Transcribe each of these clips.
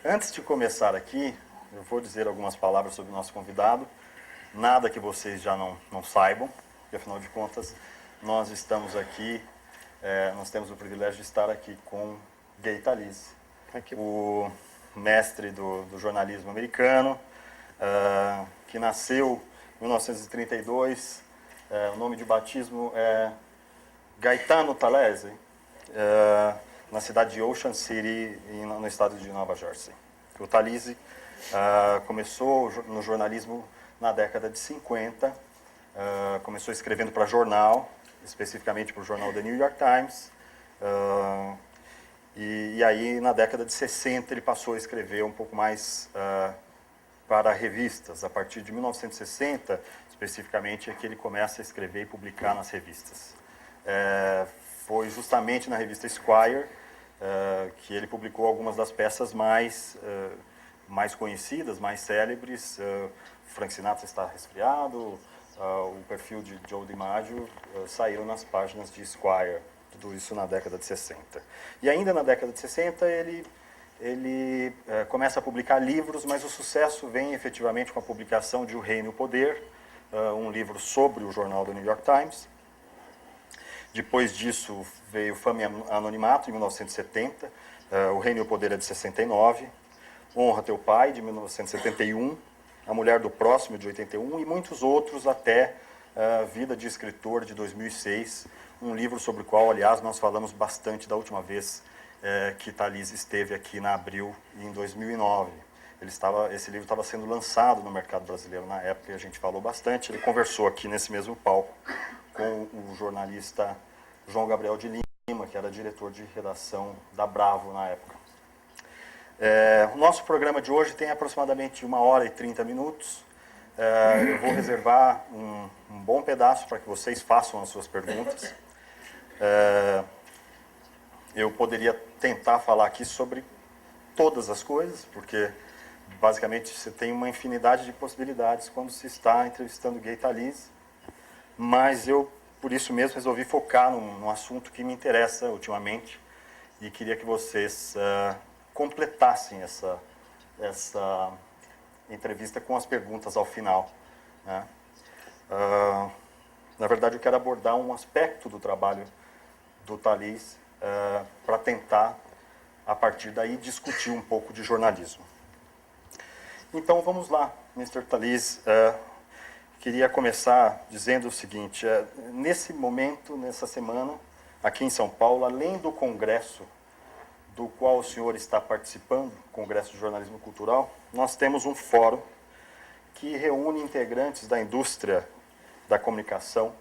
Antes de começar aqui, eu vou dizer algumas palavras sobre o nosso convidado. Nada que vocês já não saibam, porque afinal de contas, nós estamos aqui, nós temos o privilégio de estar aqui com Gay Talese, o mestre do jornalismo americano, que nasceu em 1932, o nome de batismo é Gaetano Talese, na cidade de Ocean City, no estado de Nova Jersey. O Talese começou no jornalismo na década de 50, começou escrevendo para jornal, especificamente para o jornal The New York Times, e aí na década de 60 ele passou a escrever um pouco mais para revistas. A partir de 1960, especificamente, é que ele começa a escrever e publicar nas revistas. Foi justamente na revista Esquire que ele publicou algumas das peças mais conhecidas, mais célebres. Frank Sinatra está resfriado, o perfil de Joe DiMaggio saíram nas páginas de Esquire, tudo isso na década de 60. E ainda na década de 60 ele começa a publicar livros, mas o sucesso vem efetivamente com a publicação de O Reino e o Poder, um livro sobre o jornal do New York Times. Depois disso veio Fama e Anonimato, em 1970, O Reino e o Poder é de 69, Honra Teu Pai, de 1971, A Mulher do Próximo, de 81, e muitos outros até Vida de Escritor, de 2006, um livro sobre o qual, aliás, nós falamos bastante da última vez que Talese esteve aqui na Abril, em 2009. Esse livro estava sendo lançado no mercado brasileiro na época e a gente falou bastante. Ele conversou aqui nesse mesmo palco com o jornalista João Gabriel de Lima, que era diretor de redação da Bravo na época. O nosso programa de hoje tem aproximadamente 1h30 minutos. Eu vou reservar um bom pedaço para que vocês façam as suas perguntas. Eu poderia tentar falar aqui sobre todas as coisas, porque basicamente você tem uma infinidade de possibilidades quando se está entrevistando Gay Talese, mas eu, por isso mesmo, resolvi focar num assunto que me interessa ultimamente e queria que vocês completassem essa entrevista com as perguntas ao final, né? Na verdade, eu quero abordar um aspecto do trabalho do Talese para tentar, a partir daí, discutir um pouco de jornalismo. Então, vamos lá, Mr. Talese. Queria começar dizendo o seguinte: nesse momento, nessa semana, aqui em São Paulo, além do congresso do qual o senhor está participando, Congresso de Jornalismo Cultural, nós temos um fórum que reúne integrantes da indústria da comunicação.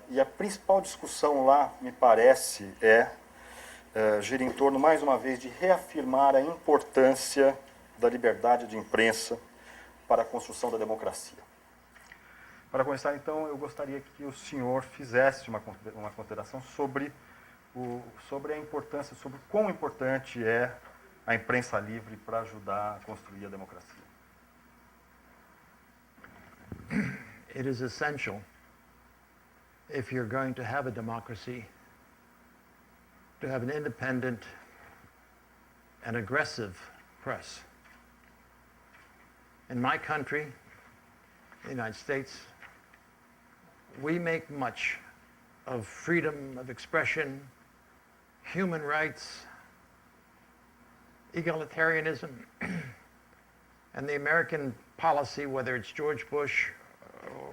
E a principal discussão lá, me parece, gira em torno, mais uma vez, de reafirmar a importância da liberdade de imprensa para a construção da democracia. Para começar, então, eu gostaria que o senhor fizesse uma consideração sobre a importância, sobre quão importante é a imprensa livre para ajudar a construir a democracia. It is essential, if you're going to have a democracy, to have an independent and aggressive press. In my country, the United States, we make much of freedom of expression, human rights, egalitarianism, and the American policy, whether it's George Bush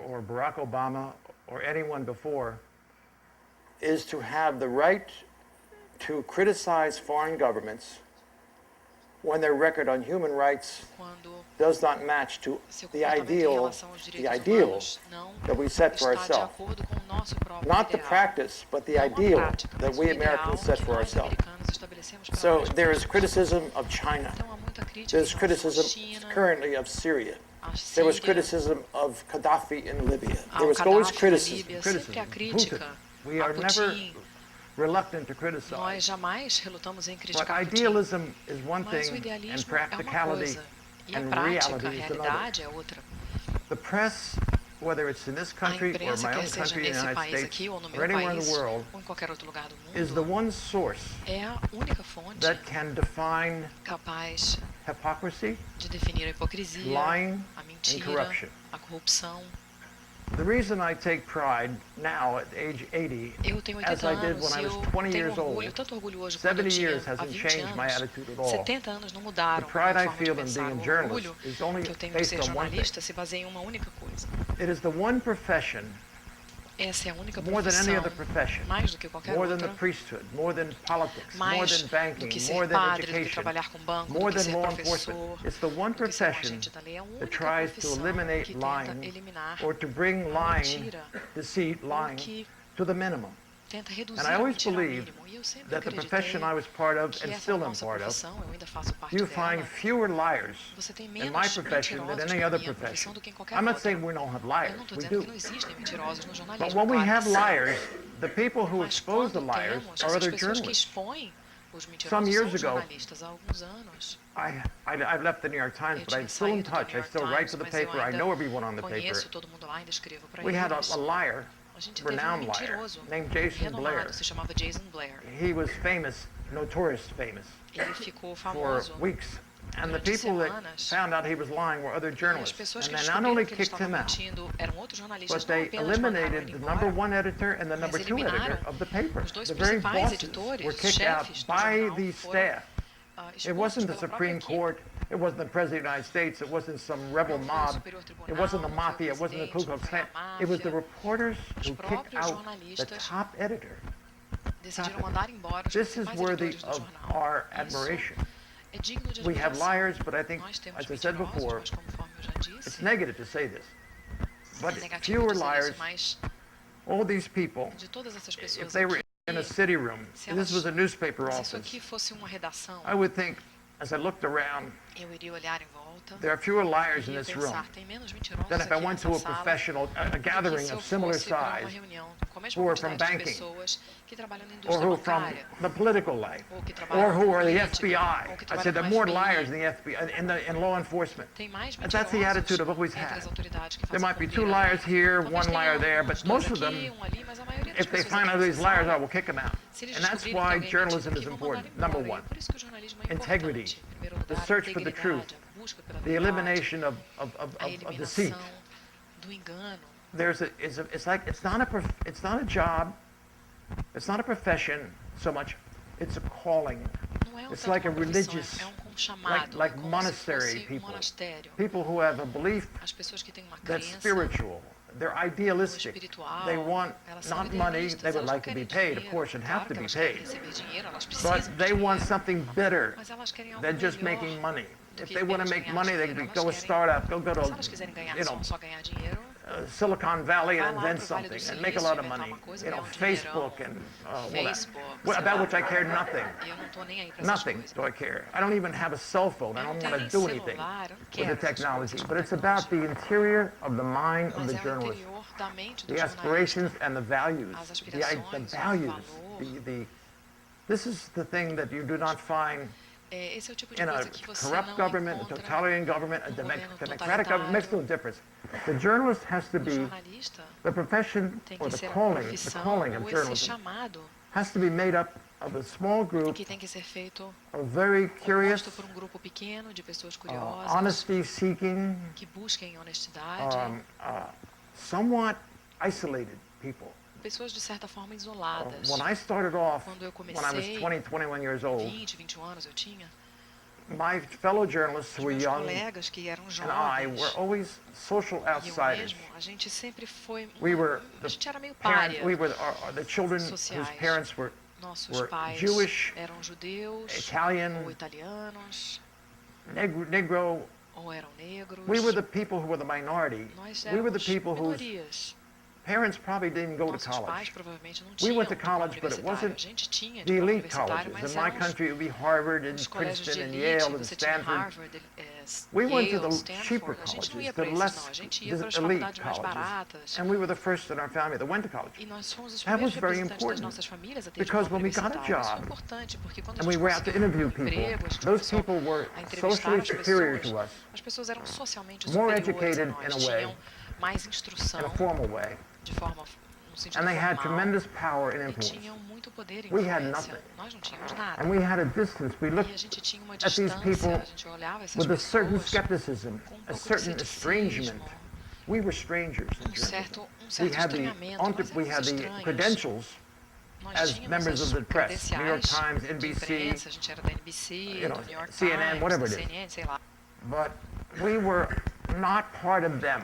or Barack Obama or anyone before, is to have the right to criticize foreign governments when their record on human rights does not match to the ideal that we set for ourselves. Not the practice, but the ideal that we Americans set for ourselves. So there is criticism of China. There's criticism currently of Syria. There was criticism of Gaddafi in Libya. There was always criticism. We are never reluctant to criticize. Nós jamais relutamos em criticar. But idealism is one Mas o thing, and idealismo é uma practicality coisa e a and prática, a reality is another. realidade é outra. The press whether it's in this A country or imprensa, my quer own seja country, the nesse United país States, aqui ou no or meu anywhere in país, the world, ou em qualquer outro lugar do is the mundo, one source é a única fonte that can define capaz hypocrisy, de definir a hipocrisia, lying, a and mentira, corruption. a corrupção. The reason I take pride now at age 80, Eu tenho as 80 I did anos when e I was eu 20 tenho years orgulho, old, tanto orgulho hoje quanto eu 70 tinha years há hasn't 20 changed my anos. attitude at all. 70 anos não mudaram The a pride minha I forma de feel in pensar. being a O journalist orgulho is only que eu tenho por based ser on one thing. jornalista se baseia em uma única coisa. It is the one profession, Essa é a única more than any profissão, other profession, mais do que qualquer more than the outra, priesthood, more than politics, more mais than do banking, que more ser than padre, do que education, trabalhar com banco, do more que than ser law professor, enforcement. It's the one do que ser um profession agente da lei. É a that única tries to profissão eliminate que tenta lying eliminar or to bring a lying, mentira, deceit, ou lying que to the minimum. tenta And reduzir I a always mentira ao believed mínimo. E eu sempre that the acreditei profession I was part of que and essa still am nossa part of, profissão, eu ainda faço parte you dela, find fewer liars você tem in menos my profession than mentirosos any na other minha profession. profissão do que em qualquer I'm not outra. saying we don't have Eu liars, não estou we dizendo que do. não existem mentirosos no But jornalismo, when we claro have que sim. liars, the people who Mas expose the quando liars temos are essas other pessoas que journalists. expõem os Some mentirosos são years os ago, jornalistas há alguns anos. I've left the New York Times, Eu but I'm tinha still in saído do touch. New I York still write to Times, the mas eu paper. I ainda know everyone on the paper. conheço todo mundo lá, ainda escrevo para We had eles. a liar, A gente teve um renowned liar, mentiroso named Jason Blair. renomado, se chamava Jason Blair. He was famous, notorious famous, Ele ficou for famoso weeks. And the durante people that semanas. found out he was lying were other E as journalists. pessoas And que they not descobriram only que ele kicked estava him out, mentindo eram outros jornalistas, but não they apenas mandaram eliminated ele the number embora, one editor and the number mas two editor eliminaram of the paper. os dois The very principais bosses editores, were os kicked out chefes do by jornal, the foram staff. It expostos wasn't the pela própria Supreme equipe. Court. It wasn't the President of the United States. It wasn't some rebel Não foi o mob. Superior Tribunal, It wasn't the não foi o mafia. It wasn't the Ku presidente, Klux não foi Klan. a It was the máfia. reporters Os who kicked próprios out the jornalistas top editor. decidiram mandar embora os This is principais worthy editores do of jornal. our Isso admiration. é digno de We have admiração. liars, but I think, Nós temos as I said mentirosos, before, mas conforme eu já it's disse, negative to say this, but é negativo fewer dizer liars, isso, mas all these people, de todas essas if pessoas they were aqui, in a city room, se and this was a newspaper se isso office, aqui fosse uma redação, I would think, as I looked around, eu iria olhar em volta there are fewer liars e in iria this room pensar, tem menos mentirosos than if I aqui went nessa to a sala professional, a do que gathering se eu of similar fosse para uma size, reunião com a mesma who are from quantidade de banking, pessoas que trabalham na or indústria who from bancária, the political life, ou que or trabalham who com are the política, FBI. ou que I trabalham said there are com more FBI. liars in the FBI, in law enforcement. Tem mais And that's the mentirosos attitude I've always entre had. as autoridades que There fazem might be cumprir two a lei. liars here, Talvez one tenha liar there, uns but dois most of aqui, them, ali, mas a maioria das if they pessoas find aqui out these nessa liars, sala, I will kick them out. se eles And that's descobrirem que why alguém journalism mentiu is aqui, vão mandar important, number embora. one. E por isso que o jornalismo é Integrity, importante. Em primeiro the lugar, search for the truth, integridade, a busca pela the verdade, elimination of a deceit. eliminação do engano. It's not a job, it's not a profession so much, it's a calling. Não é It's tanto like a uma profissão, religious, é um chamado, like é como monastery se fosse people. monastério. People who have a belief As pessoas que têm uma that's crença spiritual, they're idealistic. espiritual, They want elas são not money, idealistas, they would elas não like to be querem paid, of dinheiro. course, and have Claro to que be elas querem paid. receber dinheiro, elas But precisam they de want dinheiro, something better mas elas querem algo than just melhor making money. do If que they want to apenas make ganhar money, they dinheiro. could go a Elas querem, startup, go se to, elas quiserem ganhar you know, só ganhar dinheiro, Silicon Valley and vai lá invent pro Vale do something and make a Silício, lot of inventar money. uma coisa, You know, ganhar dinheirão. Facebook and all that. Facebook, Well, sei about lá. which I care nothing. E eu não tô nem aí para essas Nothing coisas. do I care. I don't even have a cell phone. I Eu não don't tenho want nem to do anything celular, eu não with quero the essas technology. coisas com But it's about the tecnologia. interior of the mind of Mas the é o journalist. interior da mente do The jornalista. aspirations and the values. As The aspirações, o values. valor. This is the thing that you do not find Esse é o tipo de in a coisa que você corrupt não government, a encontra totalitarian government, a governo democratic government. Makes no difference. The journalist has to O be, jornalista the profession tem or que the ser a calling profissão of ou esse journalism chamado has to be made up of a small group que tem que ser feito of very curious, composto por um grupo pequeno de pessoas curiosas honesty-seeking, que busquem honestidade, somewhat isolated people. pessoas de certa forma isoladas. When I started off, Quando eu when I was comecei, 20, 21 years old, 20, 21 anos eu tinha, my fellow journalists who os were meus young colegas que eram and I jovens, were always social e eu outsiders. mesmo, a gente sempre foi, We were a gente era meio parents, pária. we were the children whose sociais. parents were Nossos were pais Jewish, eram judeus, Italian, ou italianos, Negro. ou eram negros. We were the people who were the minority. Nós We were the éramos people whose minorias. parents probably didn't go to Nossos pais college. provavelmente não We tinham went to diploma college, but it universitário. wasn't A gente tinha the diploma elite universitário, colleges. mas In my eram country, it would be Harvard and os colégios de Princeton and elite. Yale and Você tinha Stanford. Harvard, We went to Yale, the cheaper Stanford, a gente não colleges, ia the para esses less não, a gente ia para as elite faculdades mais colleges, baratas. and we were the first in our family that went to college. E nós fomos os That primeiros was very representantes das important, nossas famílias a ter because diploma when we got a universitário. Isso é job importante, porque quando a and we gente were out to conseguiu interview um people, emprego, a gente those começou people were a entrevistar socially as superior to pessoas. us, As pessoas eram socialmente more superiores a educated nós, in a way, tinham mais in instrução a formal way, de forma no sentido and they had formal tremendous power and e influence. tinham muito poder e We had influência. nothing. Nós não tínhamos nada. And we had a distance. We E looked a gente tinha uma at these distância, people a gente olhava essas with a certain pessoas skepticism, com a pouco de certain estrangement. ceticismo, We were strangers in Germany. certo We had estranhamento, nós we éramos had the estranhos. credentials Nós as tínhamos members as of the press, New York credenciais Times, de NBC, imprensa, a gente era da NBC, you know, do New York CNN, Times, whatever da it is. CNN, sei lá. but we were not part of them.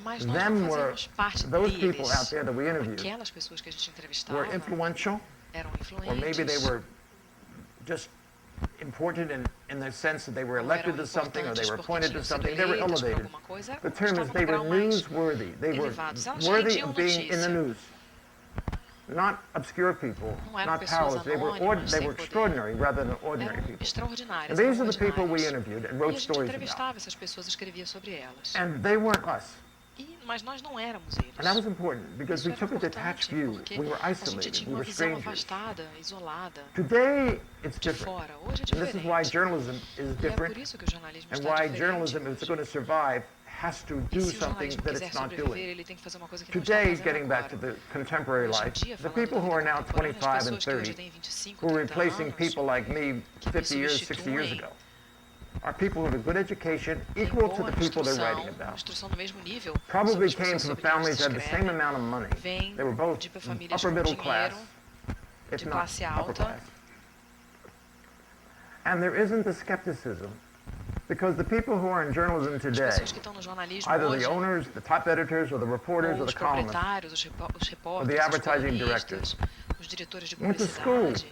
Mas nós Them não were fazíamos parte those people out deles. there that we interviewed Aquelas pessoas que a gente were entrevistava influential, eram or maybe they influentes, were just important in the sense that they were ou elected eram to something or they importantes were porque appointed tinham to sido something. They were eleitas por elevated. alguma coisa, The term is estavam they no were grau mais newsworthy. They were elevados. Elas worthy rendiam of being in the notícia. news. Not obscure people, Não eram not pessoas powerless. They were, anônimas, they sem were poder. extraordinary rather than ordinary Eram people. extraordinárias, And these eram are the people we ordinárias. interviewed and E wrote a gente stories about. entrevistava essas pessoas, escrevia sobre elas. And they weren't us. Mas nós não éramos eles. And that was important because Isso we era took a importante detached view. porque We were a gente isolated. tinha We uma were visão strangers. afastada, isolada, Today, it's de different. fora. Hoje é And this is why diferente. journalism is E é different por isso que o jornalismo and está why diferente. journalism, if it's going to survive, has to E do se o something jornalismo that quiser it's not sobreviver, doing. ele tem que fazer uma coisa que ele não Today, está getting fazendo back to agora. the contemporary Hoje em life, dia, the falando people da who are vida now contemporânea, 25 as and pessoas que hoje 30, têm 25, who are 30 replacing anos, people like me que 50 years, 60 years substituem ago, are people with a good education têm equal to boa the people they're instrução, writing uma about. instrução no mesmo nível, Probably sobre as came pessoas from sobre quem families se that had the same escreve, amount of money. vêm They were both de famílias upper com middle class, dinheiro, if de not classe upper alta. class. And there isn't the skepticism because the people who are in journalism As today, pessoas que estão no jornalismo either hoje, the owners, the top editors, or the reporters, ou or os the columnists, proprietários, os repórteres, the os advertising colunistas, os diretores de went to school publicidade,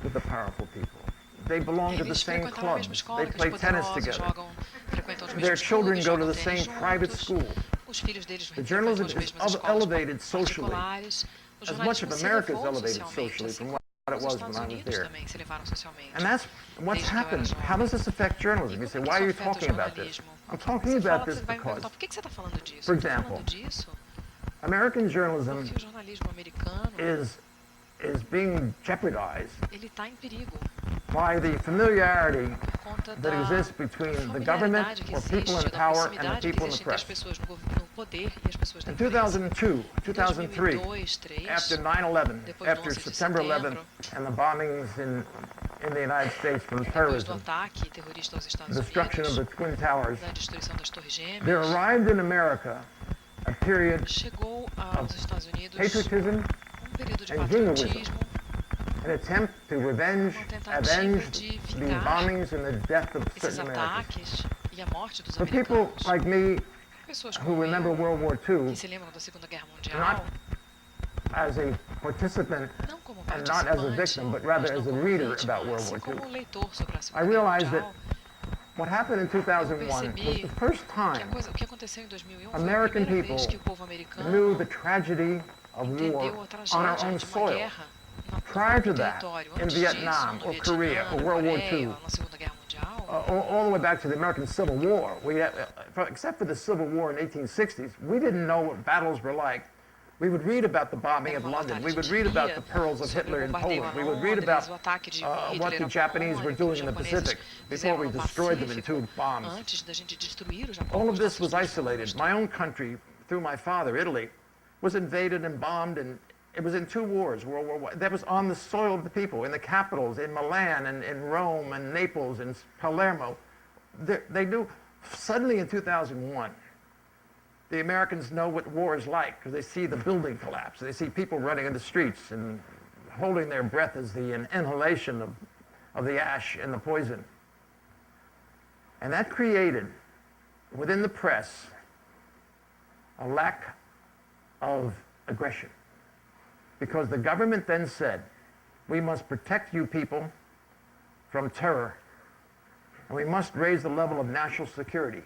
with the powerful people. They belong to the eles same frequentaram a mesma clubs. escola They que os play tennis poderosos, together. frequentam os Their mesmos children clubes, go to jogam the tênis same private juntos, school. os filhos deles The frequentam journalism as is mesmas escolas elevated socially, particulares. O as much jornalismo of se America is elevou elevated socialmente, socially assim from como what it os was when Estados I was Unidos there. também se elevaram socialmente. And that's what's Desde que eu era happened. jovem. How does this affect journalism? You E say, como why are isso you afeta o talking about this? jornalismo? I'm talking Você fala, about this você vai me because perguntar, por que você está falando disso? For Eu tô example, falando disso American journalism porque o jornalismo americano is being jeopardized ele está em perigo by the familiarity por conta that da exists between the government familiaridade que or people in existe, da power and the proximidade que people in the existe entre as press. pessoas no poder e as pessoas da In imprensa. 2002, Em 2003, 2002, 2003, after 9/11, depois do after 11 de September 11th setembro, and the bombings in the United States from depois do terrorism, ataque terrorista aos Estados destruction of Unidos, the Twin Towers, da destruição das Torres there Gêmeas, arrived in America a period chegou aos Estados Unidos patriotism, um período de and jingoism. patriotismo, an attempt to avenge tentativa avenge de the vingar bombings and the death of esses certain Americans. ataques e a morte dos For people americanos. like me Pessoas who como remember eu, World War que II se lembram da Segunda Guerra Mundial, not as a participant não como and not as a participante, victim, but rather mas as não a como reader vítima, about World assim War como II. leitor sobre a I Segunda Guerra realized that Mundial, what happened in eu 2001 was percebi the first que time o que aconteceu em 2001 foi a American primeira people vez que o povo americano knew the tragedy of entendeu war a on our tragédia own de uma soil. guerra no Prior to próprio that, território. in Antes Vietnam disso, no or Korea Vietnã, or na World War Coreia, II, ou na Segunda Guerra Mundial, all the way back to the American Civil War, except for the Civil War in the 1860s, we didn't know what battles were like. We would read about the bombing of London. We would read about the perils of Hitler in Poland. We would read about what the Japanese were doing in the Pacific before we destroyed them in two bombs. antes da gente destruir o Japão. All com of os this nossos was dois isolated. bombas. My own country, through my father, Italy, was invaded and bombed, and it was in two wars, World War I. That was on the soil of the people, in the capitals, in Milan and in Rome and Naples and Palermo. They knew, suddenly in 2001, the Americans know what war is like because they see the building collapse. They see people running in the streets and holding their breath as the inhalation of the ash and the poison. And that created, within the press, a lack of aggression. Because the government then said, we must protect you people from terror, and we must raise the level of national security.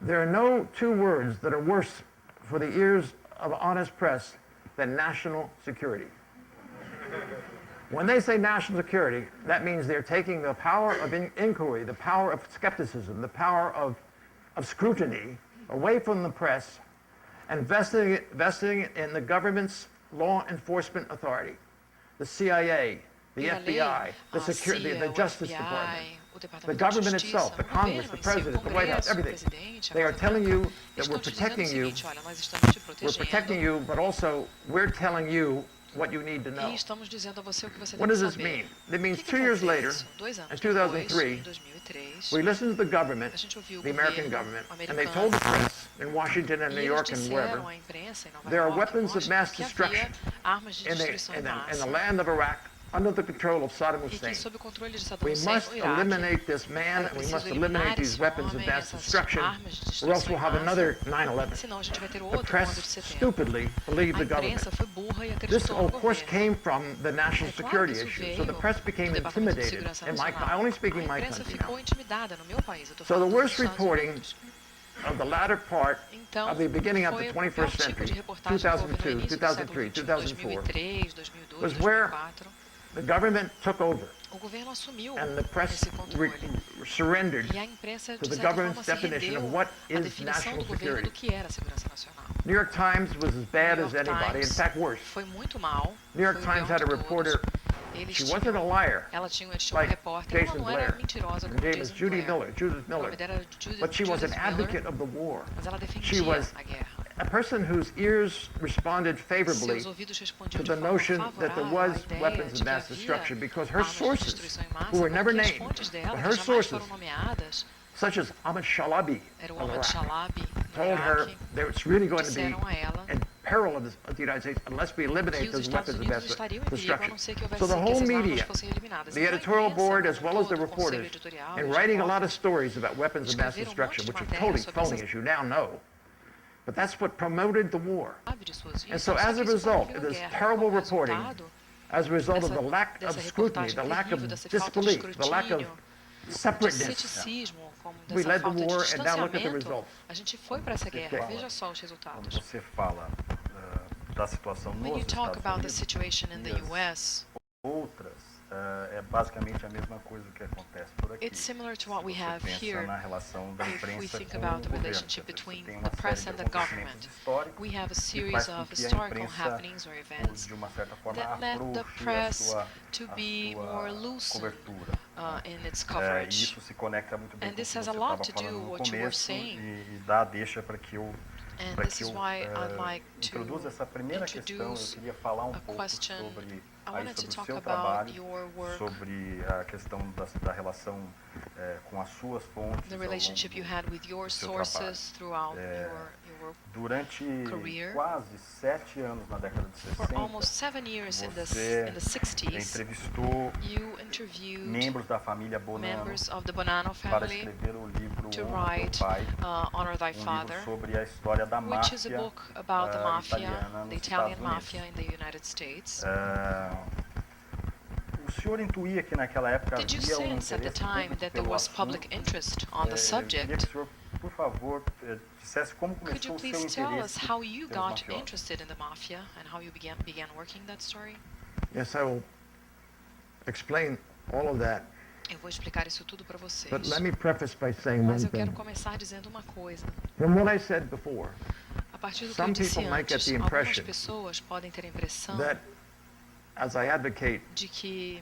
There are no two words that are worse for the ears of honest press than national security. When they say national security, that means they're taking the power of inquiry, the power of skepticism, the power of scrutiny away from the press and vesting it in the government's law enforcement authority, the CIA, the FBI, the Justice Department, the government itself, the Congress, the President, the White House, everything. They are telling you that we're protecting you, but also we're telling you what you need to know. What does this mean? It means 2 years later, in 2003, we listened to the government, the American government, and they told the press in Washington and New York and wherever, there are weapons of mass destruction in the land of Iraq under the control of Saddam Hussein. We must eliminate this man, and we must eliminate these weapons of mass destruction, or else we'll have another 9/11. The press stupidly believed the government. This, of course, came from the national security issue, so the press became intimidated. I only speak in my country now. So the worst reporting of the latter part of the beginning of the 21st century, 2002, 2003, 2004, was where the government took over, and the press surrendered to the government's definition of what is national security. New York Times was as bad as anybody, in fact worse. New York Times had a reporter, she wasn't a liar, like Jason Blair. Her name was Judith Miller, but she was an advocate of the war. She was a person whose ears responded favorably to the notion that there was weapons of mass destruction, because her sources, who were never named, but her sources, such as Ahmed Shalabi of Iraq, told her that it's really going to be in peril of the United States unless we eliminate those weapons of mass destruction. So the whole media, the editorial board as well as the reporters, in writing a lot of stories about weapons of mass destruction, which are totally phony, as you now know, but that's what promoted the war. And so as a result of this terrible reporting, as a result of the lack of scrutiny, the lack of disbelief, the lack of separateness, we led the war, and now look at the results. Quando você fala da situação nos Estados Unidos, outras é basicamente a mesma coisa que acontece por aqui. It's similar to what we have here Na relação da if we imprensa think com about the o governo. relationship between Tem the uma press série and de the acontecimentos government. históricos We have a que series faz of com que a historical imprensa, happenings or events de uma certa forma, that led the afrouxe press a to be more sua loosened cobertura. in its E coverage. isso se conecta muito bem And com o que this você has a estava lot to do falando no what you were começo saying. e dá a deixa para que eu And this is why I'd like to introduza essa primeira questão. Eu introduce queria falar a pouco question. sobre I wanted to sobre o talk seu about trabalho, your work, sobre a questão da relação com as suas fontes the ao relationship longo you had with your do seu sources trabalho. throughout your Durante career. quase 7 anos na década de 60, For almost 7 years in the você 60s, entrevistou you interviewed membros da família Bonanno members of the Bonanno para family escrever o livro to Honra Teu write Pai, Honor Thy livro Father, sobre a história da which is a máfia book about the mafia, italiana the nos Italian Estados Unidos. mafia in the United States. O senhor intuía que naquela época Did you havia sense at the interesse time público that there pelo was assunto? public interest on the Eu queria que subject? o senhor, por favor, dissesse como Could you começou o seu please tell us interesse how you pelos got mafiosos. interested in the mafia and how you began working that story? Yes, I will explain all of that, Eu vou explicar isso tudo para vocês. but let me preface by saying one Mas eu quero thing. começar dizendo uma coisa. From what I said before, A partir do que Some eu disse people might get antes, the algumas impression pessoas podem ter a impressão that as I advocate de que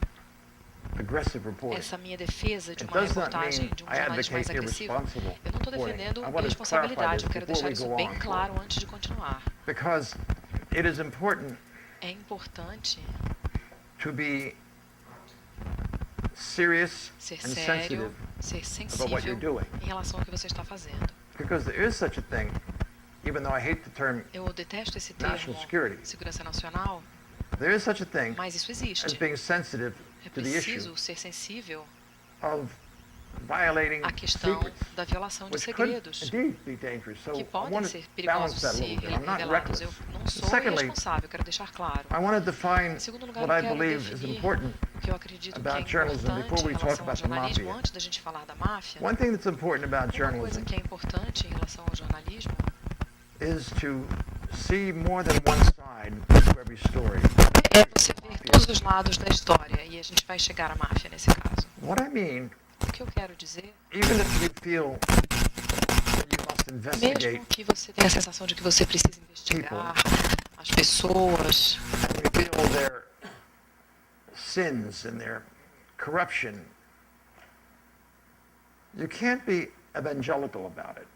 aggressive reporting, essa minha defesa de it uma does not reportagem mean de um I jornalista mais advocate agressivo. irresponsible Eu não estou reporting. defendendo I want to clarify irresponsabilidade, eu this quero before deixar we isso go bem on, claro antes de continuar. because it is important É importante to be serious ser and sério, sensitive ser about what you're sensível doing, em relação ao que você está fazendo. because there is such a thing, even though I hate the term Eu detesto esse national termo, security, segurança nacional, there is such a thing mas isso as existe. being sensitive É to the issue preciso ser sensível of violating à questão secrets, da violação de which could segredos, indeed be dangerous. So que I podem want to ser balance perigosos that a se little bit. I'm not revelados. reckless. Eu não sou Secondly, irresponsável, eu quero deixar claro. I want to define Em segundo lugar, what eu I quero believe is definir important. o que eu acredito que é about journalism importante before we em talk relação ao about the jornalismo, mafia. antes da gente falar da máfia. One thing that's important about Uma coisa journalism que é importante em relação ao jornalismo is to see more than one side to every story. é você ver todos os lados da história e a gente vai chegar à máfia nesse caso. What I mean, O que eu quero dizer, even if you feel that you must investigate mesmo que você tenha a sensação de que você precisa investigar as pessoas, and reveal their sins and their corruption, you can't be evangelical about it.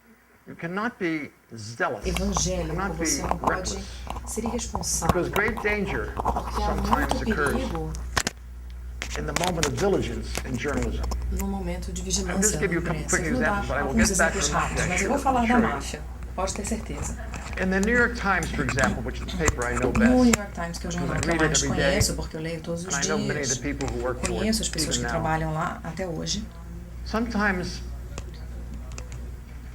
You cannot be zealous. You Evangélico, cannot be você não pode reckless. ser irresponsável, Because great danger porque há sometimes muito occurs perigo in the moment of diligence in journalism. no momento de I'll vigilância just na give you a couple imprensa. quick Eu vou dar examples, but I will alguns get back to exemplos the rápidos, mafia. mas eu vou falar da Sure. máfia, pode ter certeza. In the New York Times, for example, which is the paper I know No New best, York Times, que é o jornal I que eu read it mais every day, conheço, porque eu leio todos os and I know many of dias, the people who work for it conheço as pessoas even que now. trabalham lá até hoje. Sometimes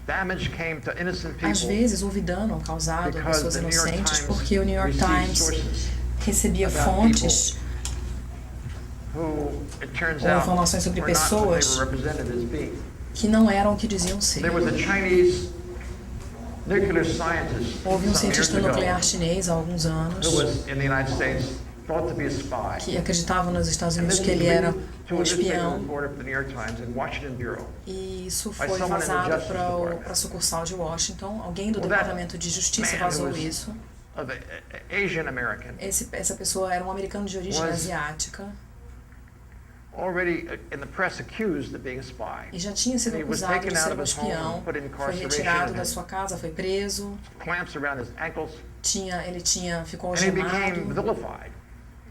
damage came to innocent Às people vezes houve dano causado a because pessoas the New York inocentes Times porque o New York received Times sources recebia about fontes who, it turns ou out, informações sobre were not what they pessoas were represented as being. que não eram o que diziam ser. There was a Chinese nuclear scientist Houve um some years cientista ago nuclear chinês há alguns anos who was in the United States thought to be a spy. que acreditava nos Estados And Unidos this que was ele era leaked to um a newspaper espião, reporter for the New York Times in Washington Bureau. e isso By foi someone in the vazado Justice para Department. a sucursal de Washington. Alguém do Well, that Departamento de Justiça man vazou was isso. of Asian American, Essa pessoa era um americano de origem Was- asiática already in the press accused of being a spy. e já tinha sido He was acusado taken de out ser of um his home espião. and put in Foi incarceration retirado da and sua casa, foi preso. clamps around his ankles, Ficou and he became algemado vilified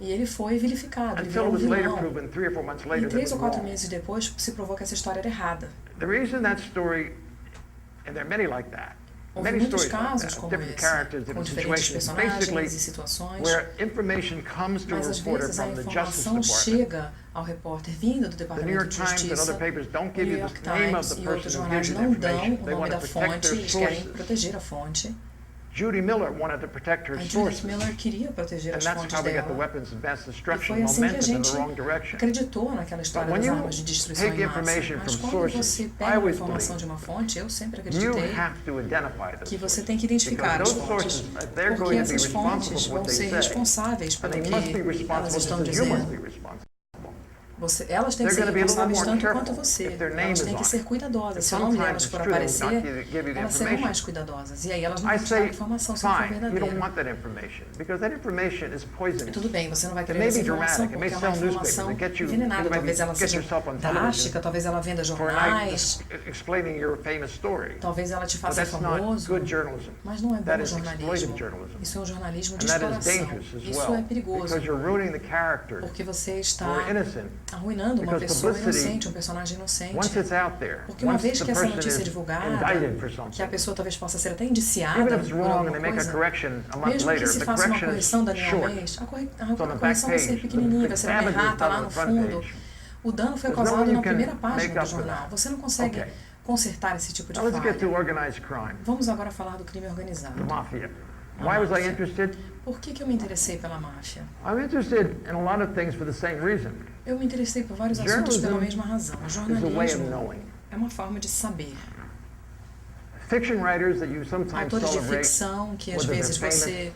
e ele foi vilificado. Ele until virou it um was later vilão. proven 3 or 4 months E later that it 3 was ou 4 wrong. meses depois se provou que essa história era errada. The reason that story, and there are many like that, Houve many muitos stories like casos that, of como different esse, characters, com different diferentes situations, personagens e basically situações, where information comes to a mas às reporter vezes a from the Justice informação Department. chega ao repórter vindo do The New Departamento York de Times and Justiça. other papers don't O give New you York the name of Times the e outros person who jornais gives you the não dão information. o They nome want da to protect fonte, their eles querem sources. proteger a fonte. Judy Miller wanted to protect her A Judith sources, Miller queria proteger and as that's fontes how we got the dela. weapons of mass E destruction foi assim que a momentum in the gente wrong direction. acreditou naquela história when das you armas de destruição take em massa. information Mas from quando sources, você I pega uma always informação de believe uma fonte, eu sempre you acreditei have to identify those que você sources. tem que identificar as Because those fontes, sources, they're porque going to be essas responsible fontes for vão what they ser say. responsáveis And pelo they que must be elas responsible estão just as you must be dizendo. responsible. Elas têm que They're ser gonna be a little responsáveis more tanto careful quanto você. if their name Elas is têm que on ser it. cuidadosas. Se o Sometimes nome delas it's for true, they will not aparecer, give you the elas serão information. mais cuidadosas. E aí elas não I vão te dar a say, informação se não for fine, you don't verdadeira. want that information, because that information is poisonous. Tudo bem, você não vai It querer may essa be informação dramatic, it may porque é uma sell newspapers, informação it get you, envenenada. it Talvez ela might get seja yourself on drástica, television talvez ela venda for a night jornais, explaining your famous story. talvez ela te But faça that's not famoso. good journalism. Mas não é That bom is jornalismo. exploitive journalism. Isso é um jornalismo de And that is exploração. dangerous as Isso well, é perigoso, because you're ruining the character porque você who está are innocent. arruinando uma Because pessoa publicity, inocente, um personagem inocente. Once it's out there, Porque uma once vez the que essa person notícia é is divulgada, indicted for que a something, pessoa talvez possa ser até even indiciada if it's por wrong and alguma they make a coisa, correction a month mesmo que later, se the faça uma correction correção is dali a um short. mês, a on the correção back vai ser page, pequenininha, the vai ser uma damage is errata done lá on no the front fundo. page. O dano foi There's no causado way you na can primeira make página do up for jornal. that. Você não consegue Okay. consertar esse tipo de Now let's get to falha. organized crime, Vamos agora falar do crime organizado. the mafia. A Why was I máfia. interested? Por que eu me interessei pela máfia? I'm interested in a lot of things for the same reason. Eu me interessei por vários assuntos pela Journalism mesma razão. O is a way of jornalismo knowing. é uma forma de saber. Fiction writers that you sometimes Autores de celebrate, ficção que às whether vezes they're você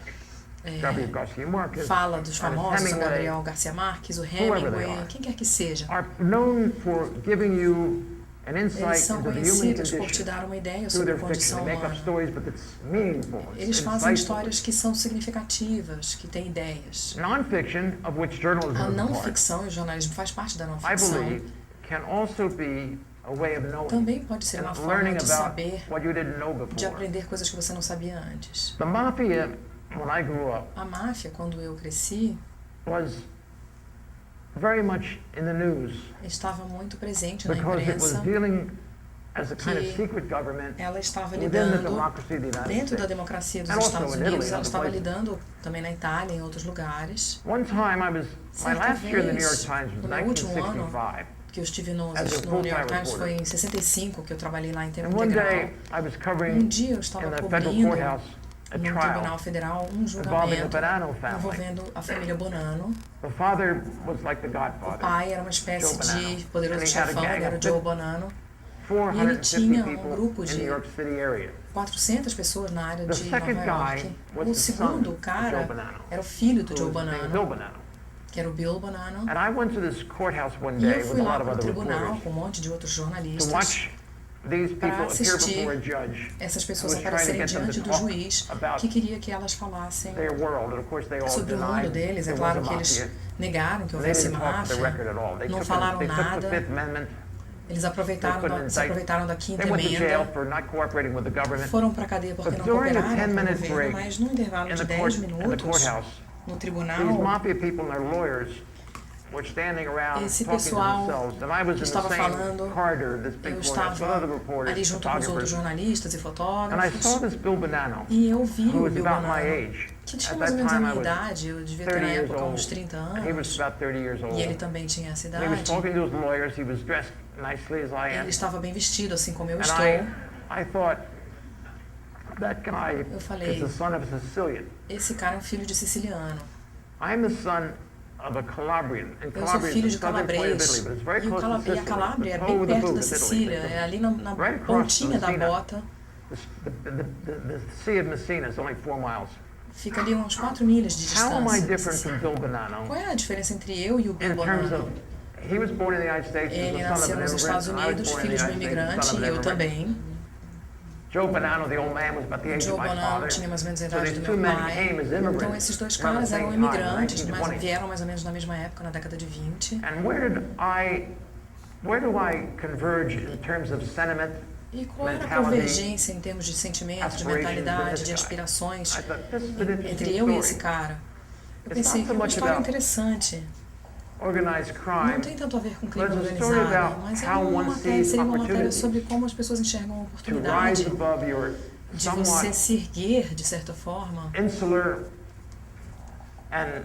Gabriel Garcia Marquez, fala dos Ernest famosos, o Hemingway, Gabriel Garcia Marques, o whoever they Hemingway, are, quem quer que seja. are known for giving you an Eles insight são into the human conhecidos por te condition dar uma ideia through sobre a their fiction. condição They make up humana. stories, but it's meaningful. Eles It's fazem insightful. histórias que são significativas, que têm ideias. Non-fiction, of which journalism A is não part, ficção, e o jornalismo faz parte da não I ficção, believe, can also be a way of knowing também pode ser uma and forma learning de about saber, what you didn't know de before. aprender coisas que você não sabia antes. The mafia, when I grew up, A máfia, quando eu cresci, was very much in the news estava muito presente na because it was imprensa. dealing as a kind of Que secret government Ela estava within the lidando democracy of the United dentro da States. democracia dos And also Estados in Italy Unidos, and ela other estava places. lidando também na Itália, em outros lugares. One time my Certa last year in the New York vez, Times was no meu último ano, 1965. Que eu estive no As a New York full-time Times foi reporter. em 65, que eu trabalhei lá em tempo And one integral. day I was covering Dia eu estava in the federal cobrindo courthouse a no trial Tribunal Federal um involving the julgamento Bonanno family. envolvendo a família Bonanno. The father was like the O godfather. pai era uma espécie Joe Bonanno. de poderoso And he had a chefão, gang ele era o of Joe Bonanno. 450 tinha people grupo in de New York City area. 400 pessoas na área The de Nova second guy York. was O the segundo son of Joe cara Bonanno, era o filho do who Joe was named Bonanno, Bill Bonanno. que era o Bill Bonanno. And I went to this courthouse one E day eu with fui a lá lot of para o other tribunal reporters com um monte de outros to jornalistas watch these people para appear assistir before a judge essas who pessoas was trying to aparecerem get them diante to do talk juiz about que queria que elas falassem their world. And of course they all sobre o mundo denied deles. É there was a claro que eles mafia. negaram que And they houvesse didn't talk to the máfia, record at all. não falaram They took nada. the Fifth Amendment. Eles They aproveitaram couldn't se indict. aproveitaram da quinta They went to jail emenda, for not cooperating with the government. foram para a cadeia porque But não during a cooperaram com o 10-minute governo, break mas num intervalo in de the 10 court, in the minutos, courthouse, no these tribunal, mafia people and their lawyers were standing around esse talking to pessoal themselves, and I was in the estava same falando, corridor, this big eu courthouse, with estava other reporters, ali junto com os outros photographers, jornalistas e and I fotógrafos, saw this Bill Bonanno, e eu vi who o was Bill about my Bonanno, age. que tinha At mais ou that menos a time, I minha was idade, eu devia ter 30 na years época old. uns 30 He was anos, about 30 years old. e ele também tinha essa And he was idade. talking to his lawyers. He was dressed nicely as I am. Ele estava bem vestido, assim como eu And estou. I thought, that guy Eu is falei, the son of a Sicilian. esse cara é um filho de siciliano. I'm the son of a Calabrian. And Eu sou Calabria filho is de the southern point of calabres. Italy, but it's very E, close to e a Sicily. Calábria é The toe bem of the perto boot da of Italy. Sicília, é ali na Right across pontinha da Messina. bota. The Sea of Messina is only 4 miles. Fica ali uns 4 milhas de How am I distância. different from Bill Bonanno Qual é a diferença entre eu e o Bill in terms Bonanno? of, he was born in the United States, he Ele was the son nasceu of an nos immigrant, Estados and I was Unidos, born in the filho de um United States, imigrante, son of e an eu immigrant. também. Joe Bonanno, the old man, was about the age Joe of my Bonanno father. tinha mais ou menos a So idade these do two meu men pai. came as immigrants Então esses dois around the caras eram same time, imigrantes, mas 1920. vieram mais ou menos na mesma época, na década de 20. And where do I converge in terms of sentiment? E qual era a Mentality, convergência em termos de sentimento, de aspirations mentalidade, with de this guy? aspirações I thought, this is an entre interesting eu e story. esse cara? Eu It's pensei not que so é uma much história about interessante. Organized Não crime, tem tanto a ver com crime But it's a story organizado, about mas é how uma one matéria, sees seria uma matéria opportunities sobre como as pessoas enxergam a to oportunidade rise above your de você somewhat se erguer, de certa forma, insular and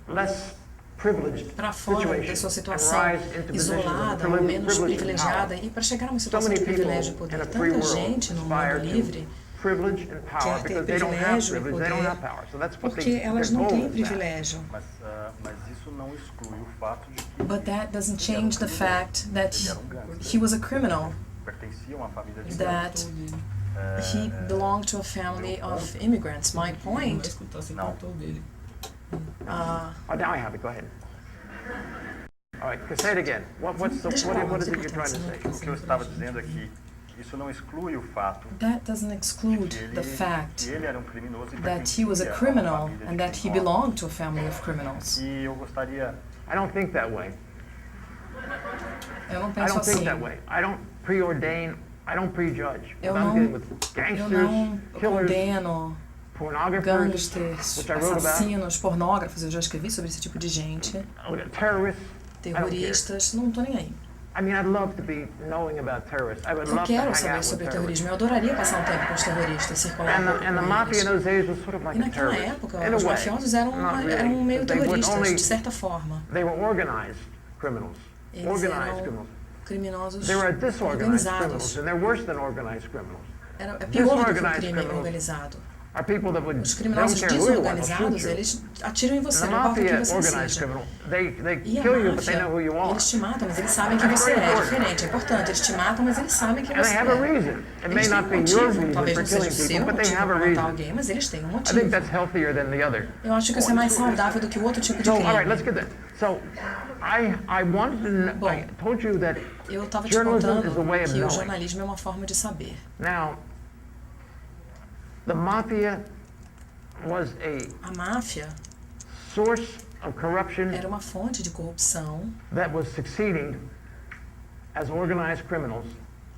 less privileged para fora da sua situação isolada ou menos privilegiada e para chegar a uma situação de privilégio e poder. Tanta gente no mundo livre quer ter privilégio e poder porque elas não têm privilégio. Mas isso não exclui o fato de que But that doesn't change the fact that he was a criminal, pertencia a uma família de that he belonged to a family of immigrants. My point, Oh, now I have it. Go ahead. All right, say it again. What is it you're trying to say? O que eu estava dizendo é que isso não exclui o fato that doesn't exclude de the que fact ele era um criminoso e that he was a pertencia a uma criminal família de and that he criminosos. belonged to a family of criminals. E eu gostaria, I don't think that way. Eu não I penso don't think assim. that way. I don't preordain. I don't prejudge. Eu If I'm não- dealing with Eu gangsters, não killers, condeno pornographers, gangsters, which I wrote about, assassinos, pornógrafos. Eu já escrevi sobre esse tipo de gente. terrorists. I don't care. Terroristas, não tô nem aí. I mean, I'd love to be knowing about terrorists. I would Eu love to quero hang saber out with sobre terrorists. terrorismo. Eu adoraria passar um tempo com os terroristas, circular um pouco And the com mafia in eles. those days was sort of like E a naquela terrorist. época, In a os way, mafiosos eram not really, meio but they would terroristas, only, de certa forma. they were organized criminals. Eles Organized eram criminals. criminosos They were disorganized criminals, organizados. and they're worse than organized criminals. É pior do que o Disorganized crime criminals organizado. Are people that would, Os they don't criminosos care who you are, they'll desorganizados, shoot you. eles atiram em você, And the não importa mafia quem você organized seja. criminal, they E a kill you, but they máfia, know who you are. eles te matam, mas eles sabem quem você é. É diferente, é importante. Eles te matam, mas eles sabem quem And você they have a é. reason. It may Eles têm not um be your motivo, reason talvez for não seja o killing seu people, but they motivo have a para matar reason. alguém, mas eles têm um I think motivo. that's healthier than the other. Eu acho que isso é mais saudável do que o outro tipo de So, all right, let's crime. get that. So, I wanted to know, Bom, I told you that Eu estava te journalism contando is a way of que o knowing. jornalismo é uma forma de saber. Now, the mafia was a A máfia source of corruption era uma fonte de corrupção that was succeeding as organized criminals,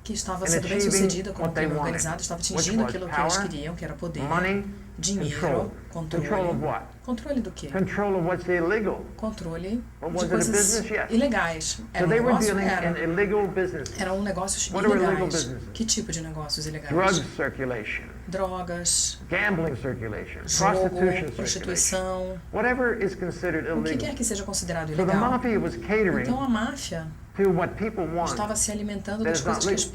que estava in sendo bem achieving sucedida como what they crime wanted, organizado, estava which atingindo was aquilo que eles power, queriam, que era poder, money, dinheiro, control. Control of what? Controle do quê? Control of what's illegal. Controle But de was it a coisas business? Yes. ilegais. So Era um they were negócio? dealing in Era. illegal business, Eram negócios What are illegal ilegais. businesses? Que tipo de negócios ilegais? drug circulation, Drogas, gambling circulation, jogo, prostitution circulation, prostituição, whatever is considered o que quer illegal. que seja considerado So the ilegal. mafia was catering Então a máfia to what people want. estava se alimentando That das is not coisas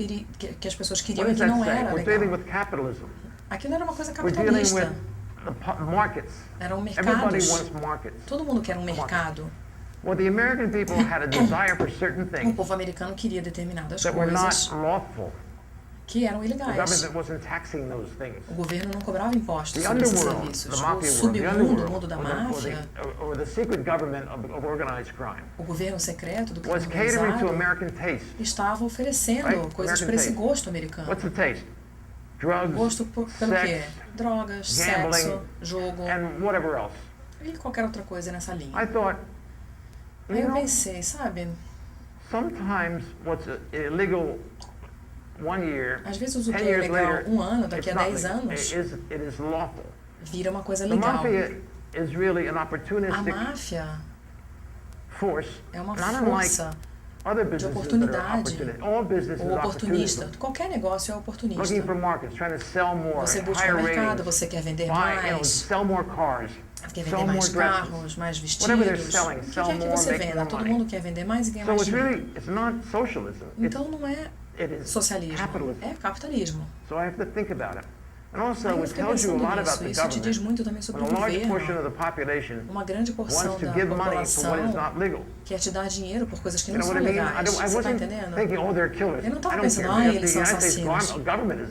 que as pessoas queriam What e does que that não say? era We're dealing legal. with capitalism. Aquilo era uma coisa We're dealing with capitalista. the markets. Eram Everybody mercados. wants markets. Todo mundo quer um mercado. Well, the American people had a desire for certain O things povo americano queria determinadas that were not coisas lawful. que eram The ilegais. government wasn't taxing those things. O governo não cobrava impostos The sobre esses underworld, serviços. the O mafia world, the submundo, o underworld, mundo da or máfia, or the secret government of organized crime, o governo secreto do was crime catering to organizado, American taste. estava oferecendo Right? coisas American para esse taste. gosto americano. What's the taste? Drugs, Gosto pelo quê? sex, Drogas, gambling, sexo, jogo and whatever else. e qualquer outra coisa nessa linha. I thought, Aí you eu know, pensei, sabe, sometimes what's illegal 1 year, às vezes o 10 que é years legal later, 1 ano, daqui a it's not 10 legal. anos, It is lawful. vira uma coisa The legal. mafia is really an A opportunistic máfia force, é uma not unlike força other de businesses that are oportunidade opportunistic. All business is ou oportunista. opportunism. Qualquer negócio é oportunista. Looking for markets, trying to sell more, Você busca higher o mercado, ratings, você quer vender buy, mais, sell more cars, quer sell vender more mais dresses. carros, mais Whatever they're vestidos. selling, O que sell quer que more, você make venda? more Todo money. mundo quer vender mais e ganhar So mais it's dinheiro. really, it's not socialism. Então não é It is socialismo, capitalism. é capitalismo. So I have to think about it. And also, Aí eu it fiquei tells you a pensando lot about nisso. the Isso te diz government. muito também sobre When o a large portion governo. of the population Uma grande porção wants to da give money for what is população not legal. quer te dar dinheiro por coisas que You não know são what I mean? legais. I Você está wasn't entendendo? thinking, oh, they're killers. Eu não estava I don't pensando, care. eles são The United States assassinos. government is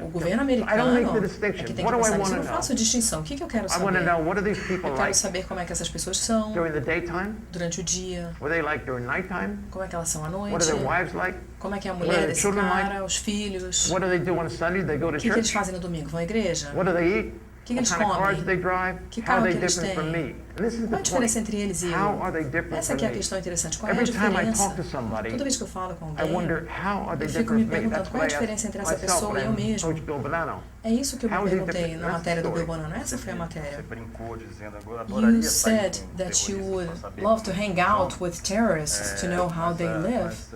O governo I don't make americano the é distinction. que tem que What do I pensar nisso. want Eu to não know? faço distinção. O que eu quero I want to know, saber? what are these people Eu quero like saber como é que essas pessoas são during the daytime? durante o dia, What are they like during nighttime? como é que elas são à What noite, are their wives like? como é que é a What mulher are their desse children like? cara, os filhos, What do they do on Sunday? They go to o que eles church? fazem no domingo? Vão à igreja? What do they eat? que What eles kind of cars comem? do they drive? Que How carro are que they eles different from têm? me? And this is Qual a the diferença point. entre eles e How are they eu? different Essa aqui from é a me? questão interessante. Qual é a Every time I diferença? talk to somebody, Toda vez que eu falo com I alguém, wonder, how are they eu fico different me from me? perguntando That's qual é a what I diferença asked entre essa myself pessoa e eu when I mesmo. coached Bill Bonanno. É isso que eu me How is he perguntei different? na That's matéria the do Bill story. Bonanno. Essa foi a Você matéria. brincou dizendo, eu You adoraria sair said com that you terroristas would pra saber love to como hang eles out são. with terrorists to know how they live. Mas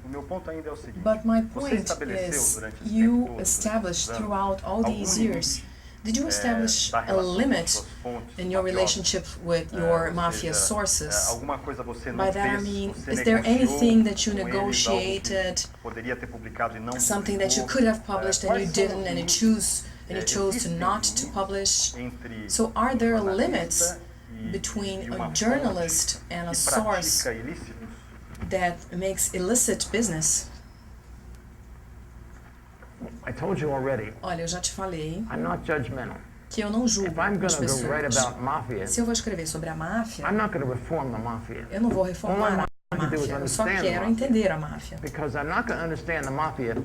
o meu ponto ainda é o seguinte. But my Você point estabeleceu is, durante esse tempo you todo, established durante throughout all algum these limite, years, did you establish da a relação com limit suas fontes in your mafiosas? relationship with your Ou mafia seja, sources? alguma coisa você não By that I fez, mean, você is there negociou anything that you com eles, negotiated, algo que poderia ter publicado e não something that you publicou? could have published and you Quais são os didn't, and limites? you chose to Existem not to limites publish? entre So are um there jornalista limits e between uma a journalist fonte and a que source pratica ilícitos? that makes illicit business? I told you already, Olha, eu já te falei I'm not judgmental. que eu não julgo If I'm as going to go write pessoas. about mafia, Se eu vou escrever sobre a máfia, I'm not going to reform the mafia. eu não vou reformar All I a want to do is máfia, eu só understand the quero mafia. entender a máfia. Because I'm not going to understand the mafia.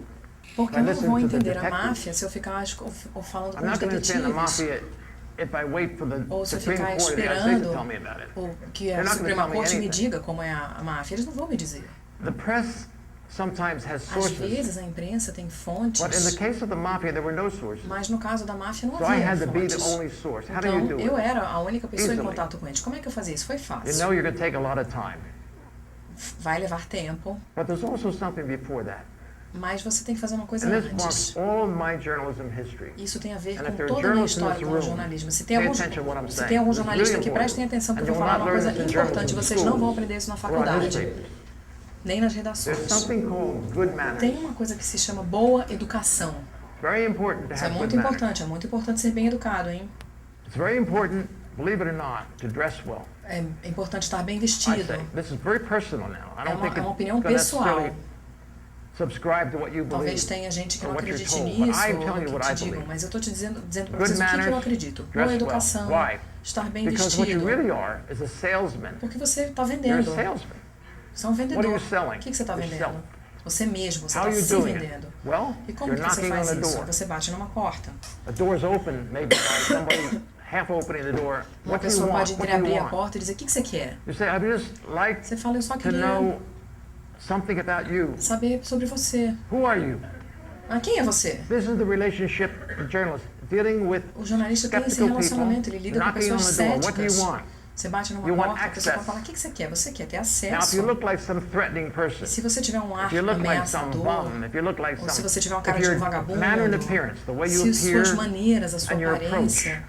Porque eu não listen vou to the entender a detectives. máfia se eu ficar ou falando I'm com os not going to understand the detetives. mafia if I wait for the Ou se eu Supreme ficar Court of the United States to esperando tell me about it. o que a They're not gonna Suprema tell me Corte me anything. diga como é a máfia. Eles não vão me dizer. The press sometimes has Às sources, vezes a imprensa tem fontes, but in the case of the mafia, there were no sources. mas no caso da máfia não So I havia had to be the fontes. only source. How do you Então, do eu it? era a única pessoa em Easily. contato com eles. Como é que eu fazia isso? Foi You fácil. know you're going to take a lot of time, Vai levar tempo, but there's also something before that. mas você tem que fazer uma coisa And this antes. marks all of my journalism history. Isso tem a ver And if com there are toda a minha journalists in história this com o room, jornalismo. Se pay tem attention to what I'm se saying. tem algum It's jornalista really aqui, prestem important. atenção que eu And vou you will falar not uma learn coisa this in importante. journalism Vocês não vão schools aprender isso na or on faculdade, newspapers. nem nas There's redações. something called good manners. Tem uma coisa que se chama boa educação. Very important to Isso é have muito good manners. importante. É muito importante ser bem educado, hein? It's very important, believe it or not, to dress well. É importante estar bem I vestido. say, this is very personal now. I don't think É uma it's opinião going to pessoal. necessarily subscribe to what you Talvez believe. tenha gente que or não what you're acredite told, but nisso, I'm ou telling you que what I te digam, believe. mas eu estou te dizendo para Good vocês o que eu manners, acredito. dress Boa well. educação, Why? estar bem Because what you vestido. really are is a salesman. Porque você está You're a vendendo. salesman. Você é um What vendedor. are you selling? O que você está vendendo? Yourself. Você mesmo, você How está are you se doing vendendo. it? Well, E como you're que você knocking on faz the isso? door. Você bate numa porta. The door's open, maybe by somebody half opening the door. Uma What do you pessoa want? pode What do you abrir a want? porta e dizer, o que você quer? You say, I'd just like Você fala, eu só to queria know something about you. saber sobre você. Who are you? Ah, quem é você? This is the relationship of journalists dealing with O jornalista tem esse skeptical relacionamento, people, ele lida com knocking on pessoas the door. What do you céticas. want? Você bate numa You want porta, a pessoa access. fala, o que você quer? Você quer ter Now, if acesso. you look like some threatening person, Se você tiver um ar if you look like some ameaçador, bum, if you look like ou se some, você tiver uma if cara de your um vagabundo, manner and appearance, the way you se appear, suas maneiras, a sua and your aparência,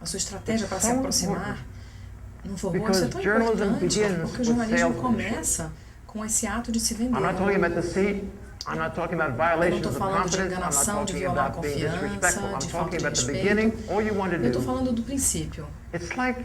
a sua estratégia para se so aproximar não for boa, Because isso é tão journalism importante, begins porque o with jornalismo salesmanship. começa com esse ato de se vender. I'm not talking about deceit. I'm not talking about Eu não violations estou of falando de confidence. I'm not enganação, de talking violar a about being confiança, disrespectful. I'm de talking falta de about the respeito. beginning. All you want to Eu estou do, falando do princípio. it's like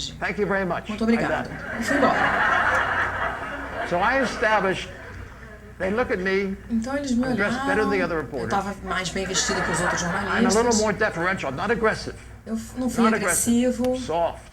hoje. Thank you very much. Muito obrigado. E fui embora. So I established, they look at me, Então eles me I'm dressed better than the other olharam, eu reporters. estava mais bem vestida que os outros I'm a little jornalistas. more deferential, not aggressive. Eu não fui Not agressivo, aggressive, soft.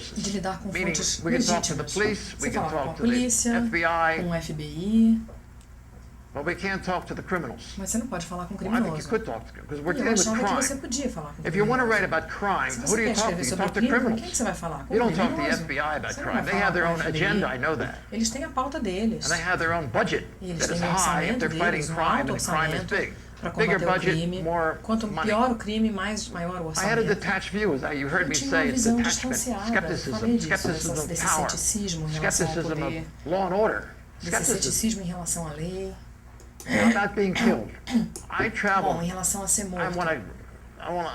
sources. de lidar com Meaning, fontes we can talk to the legítimas. police, we Você can fala com a talk to the polícia, FBI, com o FBI, But we can't talk to the criminals. Mas você não pode falar com Well, I think you criminoso. could talk to them, because we're Eu dealing with achava que você crime. podia falar com If you want to write criminoso. about crime, Se who você do quer you talk to? escrever You sobre talk to crime, com criminals. quem você vai falar? Com You don't talk to the criminoso. FBI about Você não vai crime. They falar have their com own o FBI. agenda, I know that. Eles têm a pauta deles. And they have their own budget E eles that is têm o high if orçamento they're fighting deles, um crime alto and the crime is orçamento big. para Bigger combater o budget, crime. more Quanto money. pior o crime, maior o I had a orçamento. detached view, as you heard Eu me tinha say, uma it's visão detachment, distanciada. skepticism, Falei disso, skepticism desse of power, ceticismo em relação ao skepticism poder, of law and order, desse skepticism ceticismo em relação à lei. of not being killed. I travel. Bom, em relação a ser morto. I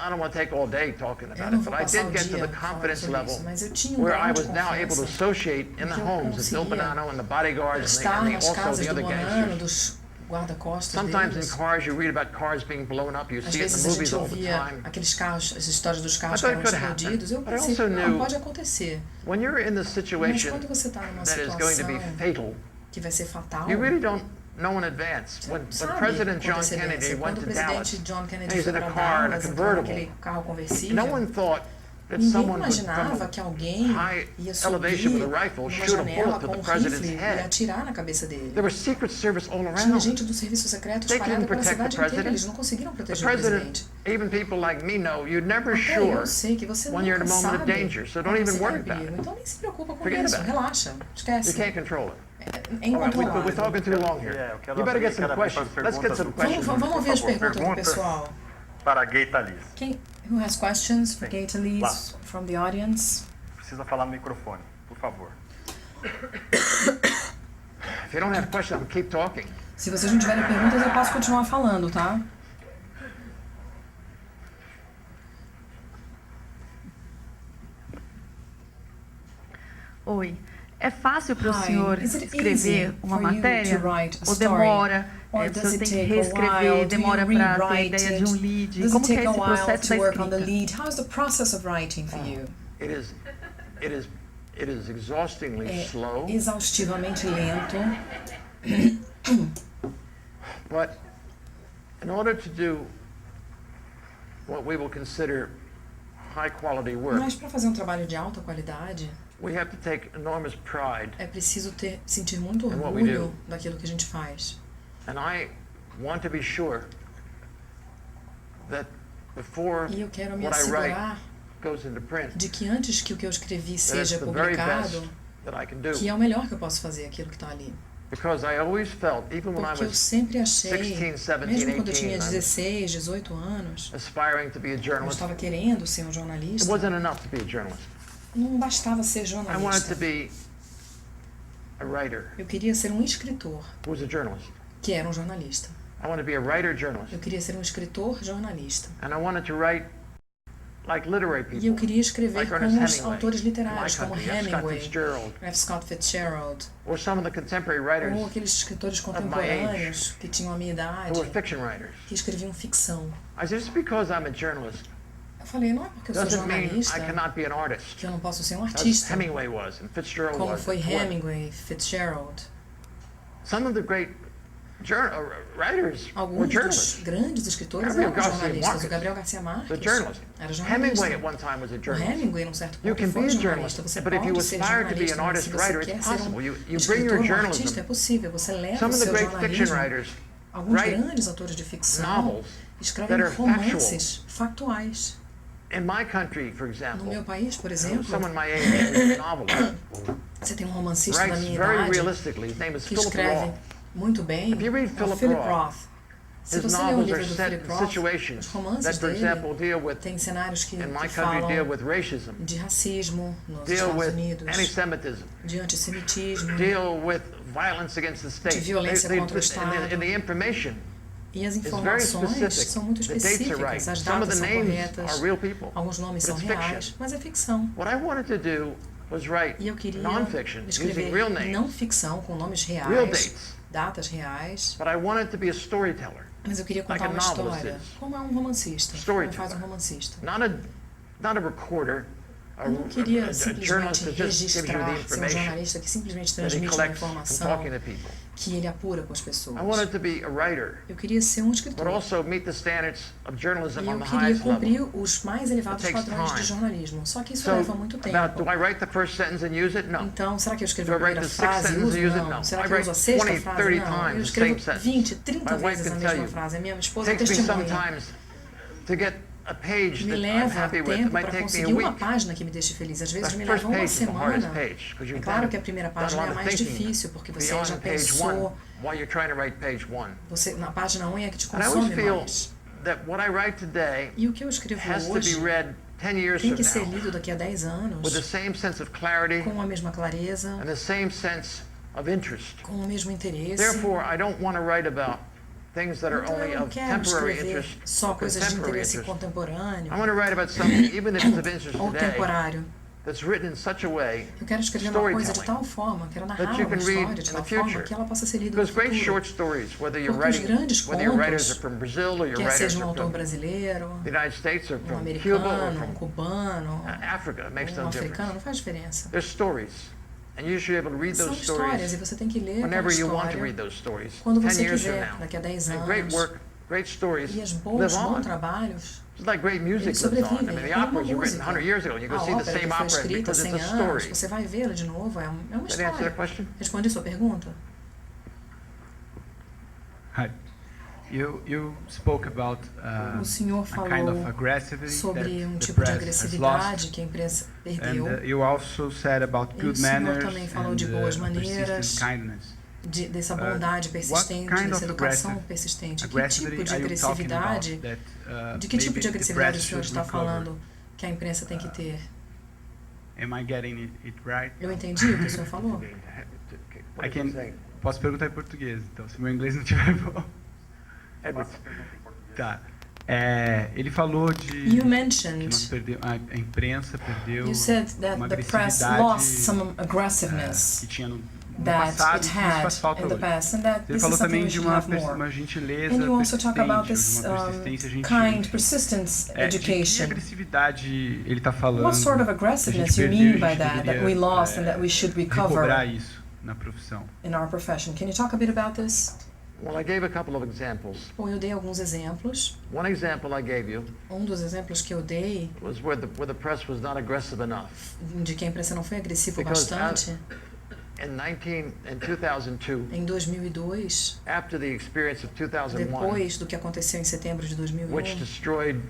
don't want to take all day talking Eu about não it, vou but I passar did o get to dia the falando confidence sobre level isso, mas eu tinha where grau I de was now able to confiança associate in the que eu homes of Bill conseguia Bonanno and the bodyguards estar and nas also casas the do other Bonanno, gangsters. dos guarda-costas Sometimes in deles. cars you read about cars being blown up, you Às see it in vezes the a movies gente all the ouvia time. aqueles carros, as histórias dos carros I que thought eram it could explodidos. Eu happen, but I pensei, also não, knew pode acontecer. When you're in the Mas situation quando você está numa that is going to be situação fatal, que vai ser fatal, you really don't know in advance. você When não sabe President com John antecedência. Kennedy went Quando o to Dallas, presidente John and Kennedy he's foi in a para car in a Dallas, entrou convertible, naquele carro conversível, no one thought that ninguém someone would, imaginava from que alguém high ia elevation subir with a rifle, numa shoot a janela bullet to com the um president's rifle e head. atirar na cabeça dele. There was Secret Service all Tinha around. gente do serviço secreto They espalhada couldn't pela protect the cidade inteira. president. Eles não conseguiram The proteger o president, presidente. even people like me know, you're never Até sure eu sei que você when you're in nunca a moment of sabe danger, so don't quando even você worry está em about perigo. it. Então nem se preocupa com Forget isso, about it. relaxa, You esquece. can't control it. É All right, incontrolável. we're talking too long here. Eu quero You better get abrir, some quero abrir para questions. as Let's get some perguntas do- questions. Vamos ouvir as Por favor, perguntas do perguntas. pessoal. Para Gay Talese. Who has questions for Gay Lá. Talese from the audience? Precisa falar no microfone, por favor. If you don't have questions, I'll keep talking. Se vocês não tiverem perguntas, eu posso continuar falando, tá? Oi. É fácil para o Hi. senhor Is it escrever easy uma for you matéria? to write a Ou story? demora? Or O does senhor it tem que take a while? reescrever? Do Demora you para ter a rewrite ideia it? de um lead? Does Como it que é take a esse while processo to da work on the escrita? lead? How is the process of writing for you? It is exhaustingly É slow, exaustivamente lento, but in order to do what we will consider high quality work, mas para fazer um trabalho de alta qualidade, we have to take enormous pride, é preciso sentir muito And what we orgulho do. daquilo que a gente faz. and I want to be sure that before E eu quero me what I write assegurar goes into print, de que antes que o que eu escrevi that it's seja the very best publicado, that I can do. que é o melhor que eu posso fazer, aquilo que está ali. Because I always felt, even when I Porque eu was sempre achei, 16, 17, mesmo quando eu 18, tinha I was 16, 18 anos, aspiring to be a eu journalist, estava querendo ser um it jornalista, wasn't enough to be a journalist. não bastava ser I wanted jornalista. to be a writer Eu queria ser um escritor, who was a journalist. que era um jornalista. I wanted to be a writer journalist. Eu queria ser um escritor jornalista. And I wanted to write like literary people. E eu queria escrever Like como Ernest os Hemingway, autores in my literários, como country, F. Scott Hemingway, Fitzgerald, F. Scott Fitzgerald, or some of the contemporary writers ou aqueles escritores my contemporâneos que tinham a minha who idade, were fiction writers. que escreviam ficção. I said, just because I'm a journalist Eu falei, não é porque eu sou doesn't mean I jornalista cannot be an artist. que eu não posso ser um As artista, Hemingway was, and Fitzgerald como was. foi and Ford. Hemingway, Fitzgerald. Some of the great writers were Alguns dos journalists. grandes escritores Gabriel eram Garcia jornalistas. Marquez, O Gabriel Garcia Marques The journalist. era Hemingway jornalista. at one time was a O journalist. Hemingway, num certo You ponto, can foi be a jornalista. journalist, Você but if you pode ser aspire to be jornalista, an mas artist se você writer, it's quer ser possible. You bring escritor, your um journalism. artista, é possível. Você leva o Some of the seu great fiction jornalismo. writers Alguns write grandes autores de ficção novels escrevem that are romances factuais. in my country, for No example, meu país, por exemplo, someone my age is a novelist, você tem um romancista da writes minha very idade realistically. His name is que Philip escreve Roth. muito bem. If you read É o Philip Philip Roth, Roth. Se His você ler o novels livro are do set Philip in Roth, situations os romances that, for dele example, deal with, têm cenários que in my que country, deal falam with racism, de racismo nos deal Estados with Unidos, anti-Semitism, de antissemitismo, deal with violence against the state. De violência contra o Estado. And the information e as is very informações specific. são muito The dates are específicas, right. as Some of datas the são names corretas, are real people. alguns nomes But são it's fiction. reais, mas é ficção. What I wanted to do was write E eu queria non-fiction using escrever real names, não ficção com nomes real reais, dates. datas reais, But I wanted to be a storyteller, mas eu queria like contar a uma novelist história, is. como é um romancista, como Storyteller. faz um romancista. not a recorder, Eu não queria a simplesmente journalist that just gives you the registrar, ser um information jornalista que simplesmente that he transmite uma collects from informação talking to people. que ele apura com as pessoas. I wanted to be a writer, Eu queria ser um but escritor. also meet the standards of journalism E on eu the queria highest cumprir level. os mais elevados It takes padrões de time. jornalismo. Só que isso So, leva muito tempo. about, do I write the first sentence and use it? No. Então, será que eu escrevo Do a I write primeira the sixth frase e sentence uso? and use it? Não. No. Será I que eu write uso a sexta 20, frase? 30 Não. Eu times the escrevo same 20, sentence. 30 My wife vezes a can tell mesma you. frase. A minha It esposa takes me testemunha. sometimes to get a page Me that I'm leva happy with. It tempo might para take me conseguir a uma week. página que me deixe feliz. Às vezes The me first leva uma page is the hardest semana. page, 'cause É you've claro done- que a primeira done a página lot é of mais thinking difícil, porque você beyond já page pensou. one while you're trying to write page one. Você, na página 1 é que te And I always consome feel mais. that what I write today E o que eu escrevo has to be hoje read 10 years tem from que ser now lido daqui a 10 anos with the same sense of clarity com a mesma clareza, and the same sense of interest. com o mesmo interesse. Therefore, I don't want to write about things that are Então only eu não of quero temporary escrever interest, só coisas de contemporary interesse interest. contemporâneo I want to write about something, even if it's of interest ou today, temporário. that's written in such a way, Eu quero escrever uma coisa de storytelling, tal forma, quero narrar that you uma can read história de in tal the forma future. que ela possa ser lida no Because great futuro. short stories, whether you're Porque os writing, grandes whether your writers contos, are from Brazil or your quer writers seja um are autor from brasileiro, the United States or um from Cuba or americano, um from cubano, Africa, it makes um no africano, difference. não faz diferença. There's stories, and you should be able to read São those histórias e stories você tem que ler aquela whenever you want to história read those stories, quando 10 você years from quiser, now. daqui a 10 And great anos. work, great stories E os live bons on. trabalhos, It's like great music eles lives on. I sobrevivem. mean, the Como uma operas were written música. 100 years ago. You A go see the ópera same que foi opera escrita há because 100 it's a anos, story. você vai vê-la de novo, é uma Did I answer that história. question? Respondi sua pergunta? Hi. You spoke about O senhor a kind of falou aggressivity sobre that um the tipo de press has agressividade lost, que a imprensa and perdeu. you also said about E o good senhor manners também falou and de boas persistent maneiras, kindness. dessa bondade persistente, kind dessa of educação persistente. Que tipo Aggressivity de are you talking about agressividade, that de que tipo maybe de the agressividade o press senhor should está recover? falando que a imprensa tem que ter? Am I getting it right? Eu entendi o que o senhor falou? I can, posso perguntar em português, então, se meu inglês não estiver bom. Tá. Ele falou de You que mentioned, nós perdemos, a imprensa perdeu you said uma that the press agressividade lost some aggressiveness que tinha no that passado it e que nos had faz falta in the hoje. past, and that Ele this falou is something também we de should uma, have more. uma gentileza And you also talk about persistente, this de uma persistência gentil. kind persistence De que education. agressividade ele está falando? What sort of que a aggressiveness gente you perdeu, mean a by gente that deveria, we lost and that we should recover recobrar isso na profissão. in our profession? Can you talk a bit about this? Well, I gave a couple of examples. Bom, eu dei alguns exemplos. One example I gave you Um dos exemplos que eu dei was where the press was not aggressive enough. de que a imprensa não foi agressiva o Because bastante, In 2002, em 2002, after the experience of 2001, depois do que aconteceu em setembro de which 2001, destroyed,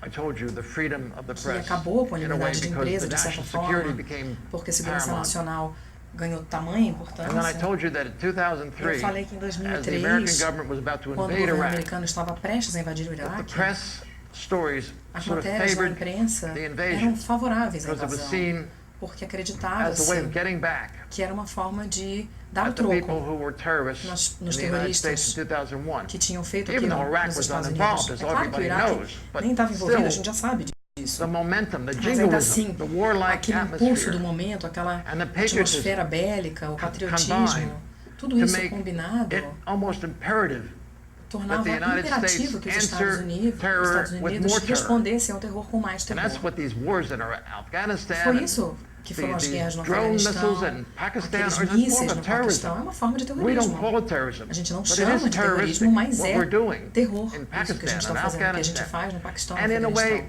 I told you, the freedom of the que press acabou com a in a way liberdade de because empresa, the de certa national security forma, became porque a segurança paramount. nacional ganhou tamanha And then I importância. told you that in 2003, Eu falei que em as the American 2003, government was about to quando o invade governo Iraq, americano estava prestes a invadir o that the Iraque, press stories as sort of matérias da favored imprensa the eram invasion favoráveis à because it was invasão, seen porque as a way acreditava-se of getting back que era uma forma de dar o at the people troco who were terrorists nos in the United States in terroristas 2001. que tinham feito Even aquilo though Iraq nos was Estados not Unidos. involved, as É claro que o everybody Iraque knows, but nem estava envolvido, a gente still, já sabe disso. the momentum, the Mas ainda jingoism, assim, the warlike aquele impulso atmosphere do momento, aquela and the patriotism atmosfera bélica, o patriotismo, combined tudo to isso make combinado it almost imperative tornava that the United imperativo States que os Estados answer Unidos, terror with more terror. respondessem ao terror com mais And that's terror. what these wars in Afghanistan Foi and isso que foram as guerras no drone missiles Afeganistão, and Pakistan aqueles are just form mísseis of no terrorism. Paquistão. É uma forma de We don't terrorismo. call it terrorism, A gente não but it chama is de terroristic terrorismo, mas what é we're doing terror. in Isso que a gente Pakistan está and fazendo, que a gente Afghanistan, faz no Paquistão, no and in a way Afeganistão.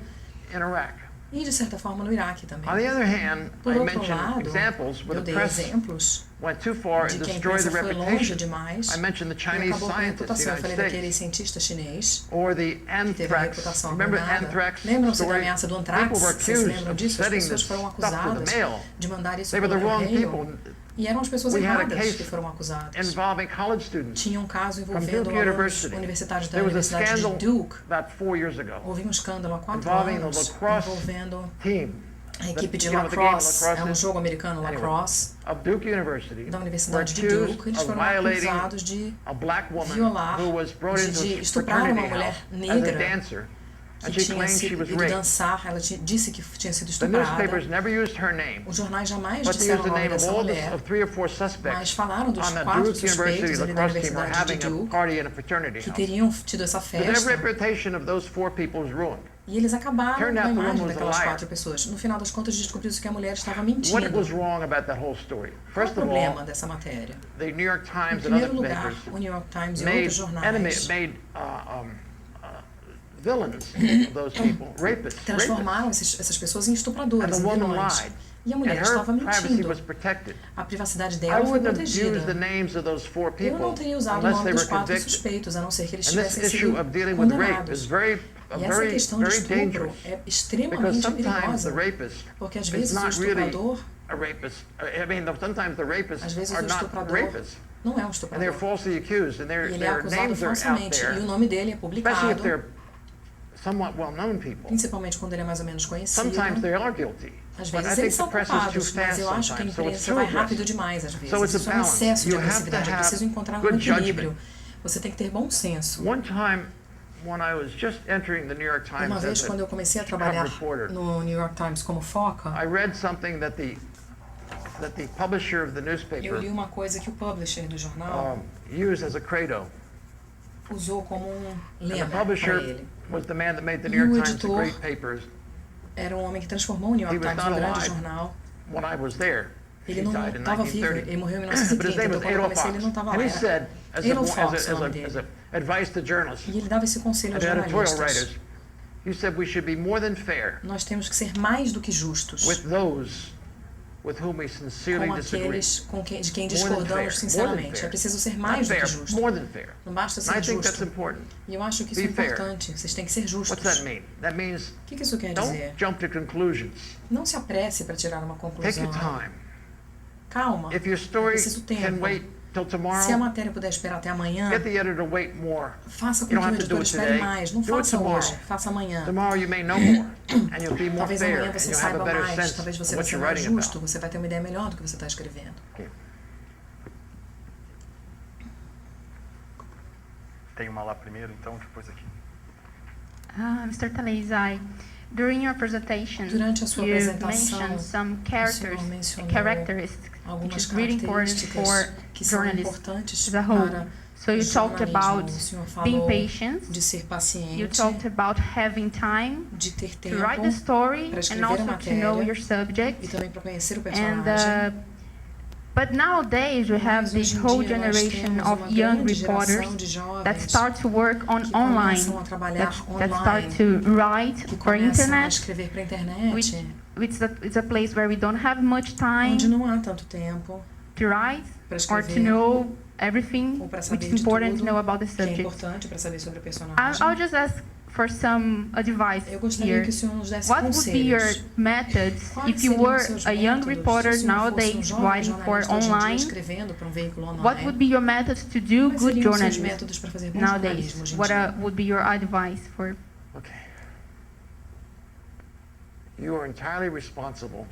in Iraq. E, de certa forma, no Iraque também. On the other hand, Por I outro mentioned lado, examples where eu the dei press exemplos went too far de and que a destroyed the imprensa foi longe reputation. demais I mentioned the e Chinese acabou com a scientists in the reputação. Eu falei United daquele States, cientista chinês or the que teve a anthrax. reputação Remember arruinada. anthrax Lembram-se da story? ameaça do People antrax? were Vocês se accused lembram of disso? As setting pessoas this foram stuff with acusadas the mail. de mandar isso They pelo were the wrong correio. people. E eram as pessoas We had a erradas case que foram acusadas. involving college students Tinha um caso from envolvendo Duke alunos University. universitários da There was a Universidade scandal de Duke. about 4 years ago Houve um escândalo há 4 involving the anos lacrosse envolvendo team. a equipe de You know, the game of lacrosse. lacrosse É um is? jogo americano, Anyway, lacrosse, of Duke University da were Universidade de accused Duke. Eles of foram violating acusados de a black woman violar, who was brought into de a estuprar fraternity uma mulher house as a negra dancer, and que she tinha claimed she sido was de raped. dançar. Ela disse que tinha sido The newspapers estuprada. never used her name, Os jornais jamais but they disseram used o the nome name of dessa all mulher, of 3 or 4 mas suspects falaram dos on the 4 Duke University suspeitos ali da lacrosse team were Universidade de having a Duke party in a fraternity que house. teriam tido essa But the festa. reputation of those 4 people was ruined. E eles acabaram Turned com a out the imagem woman was a daquelas liar. 4 pessoas. No final das contas, descobriu-se que a mulher estava What mentindo. was wrong about that whole story? Qual é o First of problema all, dessa matéria? the New York Em Times and primeiro other lugar, papers o New York Times e made outros jornais villains of those people, rapists. transformaram essas pessoas em And estupradores, the em woman vilões. lied. E a And mulher her estava privacy mentindo. was protected. A privacidade I dela foi wouldn't have used the protegida. names of those 4 Eu não people teria usado o unless nome they dos were 4 convicted. suspeitos, a não ser que eles And this tivessem issue sido of dealing with rape is condenados. very E essa questão de estupro dangerous. é Because extremamente sometimes the perigosa, rapist porque às is vezes o not really estuprador, a rapist. I mean, sometimes the rapists às vezes are o not estuprador rapists. não é um And they're estuprador. falsely accused, and E ele é their acusado names are out falsamente e o there, nome dele é especially if publicado, they're somewhat well-known people. principalmente quando ele é mais ou menos conhecido. Sometimes they are guilty. Às But I vezes think eles the são press is too culpados, mas fast eu acho que a sometimes, so it's imprensa too vai aggressive. rápido demais às vezes. So it's a Isso é um balance. excesso de You have to agressividade. É have preciso encontrar um good equilíbrio. judgment. Você tem que ter bom senso. One time, when I was just entering the New York Uma Times vez, as quando eu a comecei a cub trabalhar reporter, no New York Times como foca, I read something that the publisher of the eu newspaper li uma coisa que o publisher do jornal used as a credo. usou como um And the lema para publisher ele. was the man that made the E New York o Times the editor great papers era um homem que transformou o New York He was Times not num grande alive jornal. when I was there. Ele He não died in estava vivo, 1930. ele morreu em But his 1930, name então was quando eu Adolf comecei Fox. ele não estava lá. And he Era said, Adolf Fox, o nome as dele. a advice to journalists E ele dava esse conselho aos and editorial jornalistas. writers, he said we should be more than fair Nós temos que ser mais do que justos with those with whom we sincerely com disagree. aqueles de quem More than fair, discordamos sinceramente. fair. É preciso ser Not mais do que fair, justo. more than fair. Não basta And I ser think that's justo. important. E eu acho que isso é Be fair. importante. Vocês têm que ser justos. What's that mean? That means O que isso quer don't dizer? jump to conclusions. Não se apresse para tirar uma Take conclusão. your time. Calma. If your É story preciso can tempo. wait till Se a tomorrow, matéria puder esperar até amanhã, get the editor to wait more. faça com You que don't o have to do editor it espere today. mais. Não Do it faça tomorrow. hoje, faça amanhã. Tomorrow you may know more, and you'll be more Talvez fair, amanhã and você you'll have a saiba better mais, sense talvez of você vai what ser you're mais writing justo, about. você vai ter uma ideia melhor do que você está escrevendo. Okay. Tem uma lá primeiro, então depois aqui. Mr. Talese, during your presentation, Durante a sua you apresentação, mentioned some characteristics which algumas is really important características for que são journalists importantes as a whole. para So you o talked about jornalismo. O senhor being falou patient, de ser you paciente, talked about having time de ter to tempo write the story para and escrever a also to know matéria your e subject. também para conhecer o And personagem. but nowadays we have Mas this hoje em whole dia nós generation temos of uma young grande geração reporters de that jovens start to work on que online, começam a trabalhar that start online, to write que for começam a internet, escrever para a internet, it's a place where we don't have much time onde não há tanto tempo to write para or to escrever know everything ou para which saber is de important to tudo know about the que é subject. importante para saber sobre o I'll personagem. just ask for some advice Eu gostaria here. que o senhor nos desse What would be your conselhos. methods Quais if you seriam were os seus a young métodos? reporter Se o senhor fosse nowadays jovem writing for jornalista hoje em dia, online? escrevendo para video online, What would be your methods to do quais good seriam os seus journalism métodos para fazer bom nowadays? jornalismo hoje em What dia? would be your advice for? Okay. You are entirely responsible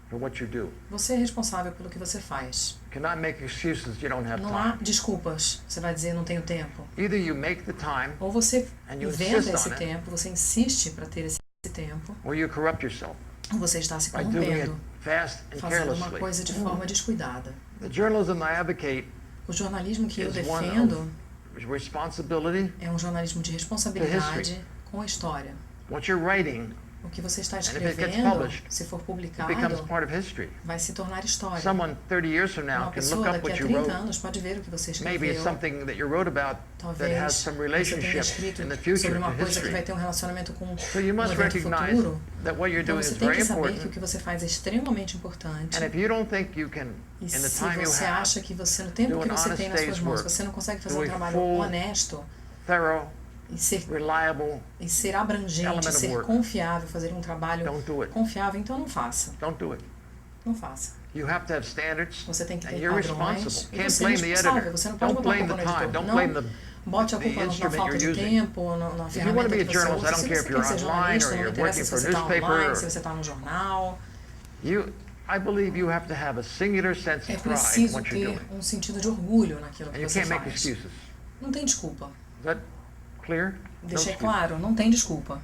for what you do. Você é responsável pelo que você faz. You cannot make excuses you don't have Não há time. desculpas. Você vai dizer não tenho tempo. Either you make the time Ou você And you inventa insist esse on it. tempo, você insiste para ter esse tempo, or you corrupt yourself ou você está se by doing it corrompendo, fast and fazendo uma carelessly. coisa de forma descuidada. The journalism I advocate O jornalismo que eu is one defendo of responsibility. é um jornalismo de responsabilidade com a história. What you're writing, O que você está if it gets escrevendo, published, se for it publicado, becomes part of history. vai se tornar história. Someone 30 years from now Uma can pessoa look up daqui a what you 30 wrote. anos pode ver o que você Maybe it's escreveu. something that you wrote about that has Talvez some você tenha relationship escrito in the future sobre uma to coisa que vai history. ter um relacionamento com So you um must evento recognize futuro. that what you're Então doing você is tem very que saber que o important. que você faz é extremamente importante. And if you don't think you can, E in the se time you você have, acha que você, no tempo do que an você honest tem nas suas day's mãos, work, você não consegue fazer do um a trabalho full, honesto thorough, e reliable, ser abrangente, element of ser work. confiável, fazer um trabalho don't do it. confiável, então não faça. Don't do it. Não faça. You have to have standards, Você tem que and ter you're padrões responsible. e Can't você é blame the editor. responsável. Você não pode Don't botar a blame culpa the no time. editor. Don't Não blame the bote a the culpa na instrument falta you're de using. tempo, na If you want to ferramenta be a que você journalist, I usa. don't Se care você if quer you're ser online jornalista, or não you're interessa working se for a você está newspaper online, or se você está no jornal. I believe you have to have a singular sense É of pride in preciso what you're ter doing. um sentido de orgulho naquilo And que you você can't make faz. excuses. Não tem desculpa. Is that clear? No Deixei excuses. claro, não tem desculpa.